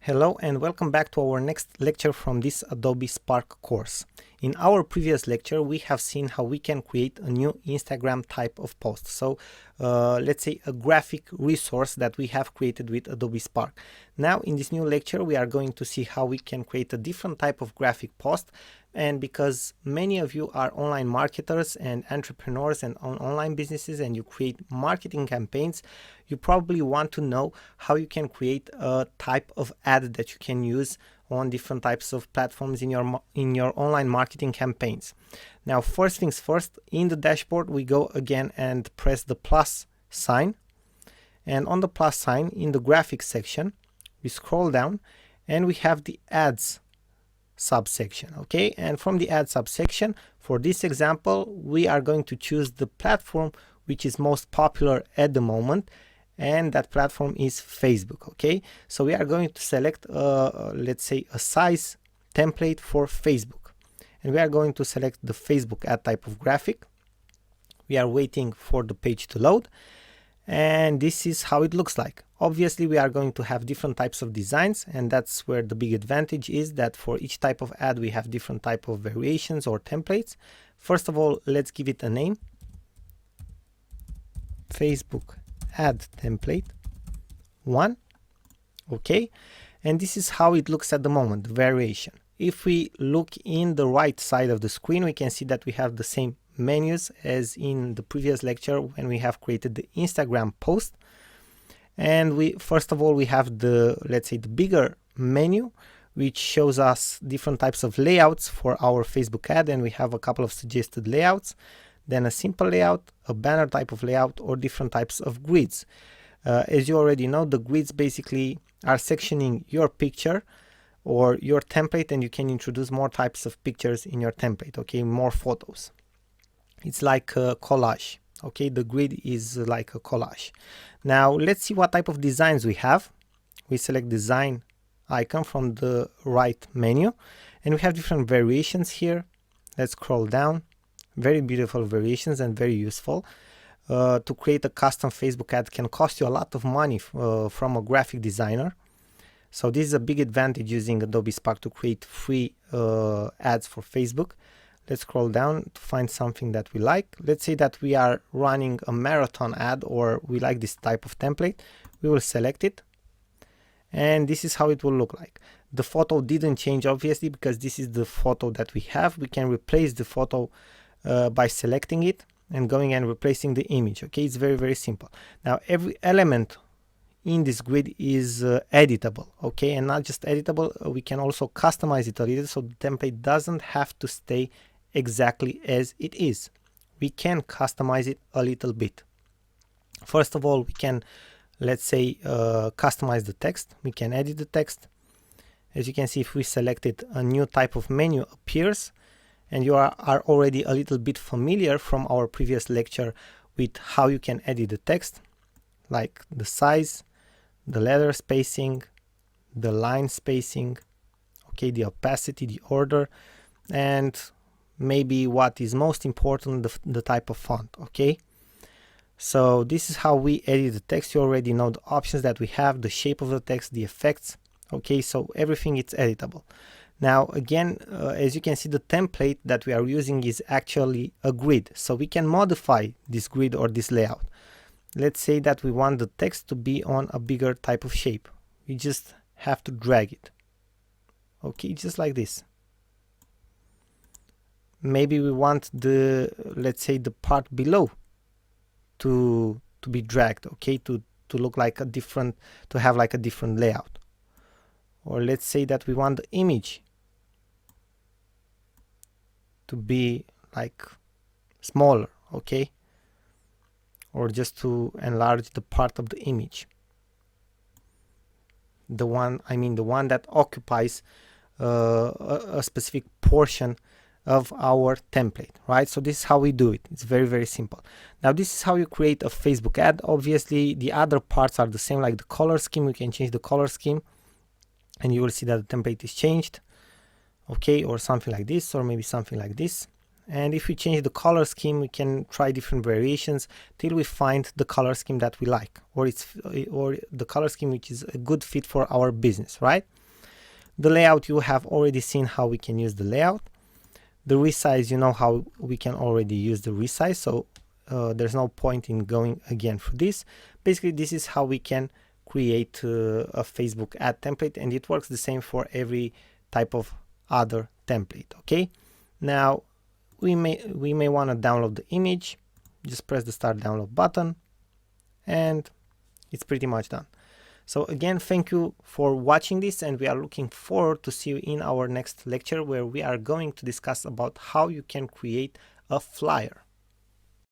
Hello and welcome back to our next lecture from this Adobe Spark course. In our previous lecture we have seen how we can create a new Instagram type of post. So let's say a graphic resource that we have created with Adobe Spark. Now in this new lecture we are going to see how we can create a different type of graphic post, and because many of you are online marketers and entrepreneurs and online businesses and you create marketing campaigns, you probably want to know how you can create a type of ad that you can use on different types of platforms in your online marketing campaigns. Now, first things first, in the dashboard we go again and press the plus sign, and on the plus sign in the graphics section we scroll down and we have the ads subsection. Okay, and from the ad subsection, for this example we are going to choose the platform which is most popular at the moment, and that platform is Facebook. Okay, so we are going to select let's say a size template for Facebook, and we are going to select the Facebook ad type of graphic. We are waiting for the page to load, and this is how it looks like. Obviously we are going to have different types of designs, and that's where the big advantage is, that for each type of ad we have different type of variations or templates. First of all, let's give it a name: Facebook ad template 1. Okay, and this is how it looks at the moment, the variation. If we look in the right side of the screen, we can see that we have the same menus as in the previous lecture when we have created the Instagram post. And we first of all we have the, let's say, the bigger menu, which shows us different types of layouts for our Facebook ad, and we have a couple of suggested layouts, then a simple layout, a banner type of layout, or different types of grids. As you already know, the grids basically are sectioning your picture or your template, and you can introduce more types of pictures in your template, okay, more photos. It's like a collage. Okay, the grid is like a collage. Now let's see what type of designs we have. We select design icon from the right menu, and we have different variations here. Let's scroll down. Very beautiful variations and very useful. To create a custom Facebook ad can cost you a lot of money from a graphic designer. So this is a big advantage using Adobe Spark to create free ads for Facebook. Let's scroll down to find something that we like. Let's say that we are running a marathon ad, or we like this type of template. We will select it, and this is how it will look like. The photo didn't change, obviously, because this is the photo that we have. We can replace the photo by selecting it and going and replacing the image. Okay, it's very, very simple. Now every element in this grid is editable, okay, and not just editable, we can also customize it a little, so the template doesn't have to stay exactly as it is. We can customize it a little bit. First of all, we can, let's say, customize the text. We can edit the text. As you can see, if we select it, a new type of menu appears, and you are already a little bit familiar from our previous lecture with how you can edit the text, like the size, the letter spacing, the line spacing, okay, the opacity, the order, and maybe what is most important, the type of font. Okay, so this is how we edit the text. You already know the options that we have, the shape of the text, the effects. Okay, so everything is editable. Now again, as you can see, the template that we are using is actually a grid, so we can modify this grid or this layout. Let's say that we want the text to be on a bigger type of shape. We just have to drag it. Okay, just like this. Maybe we want the, let's say, the part below to be dragged, okay, to look like a different, to have like a different layout. Or let's say that we want the image to be like smaller, okay, or just to enlarge the part of the image, the one that occupies a specific portion of our template, right? So this is how we do it. It's very, very simple. Now this is how you create a Facebook ad. Obviously the other parts are the same, like the color scheme. You can change the color scheme and you will see that the template is changed, okay, or something like this, or maybe something like this, And if we change the color scheme, we can try different variations till we find the color scheme that we like, or the color scheme which is a good fit for our business, right? The layout, you have already seen how we can use the layout. The resize, you know how we can already use the resize, so there's no point in going again for this. Basically, this is how we can create a Facebook ad template, and it works the same for every type of other template. Okay, now we may want to download the image. Just press the start download button and it's pretty much done. So again, thank you for watching this, and we are looking forward to see you in our next lecture, where we are going to discuss about how you can create a flyer.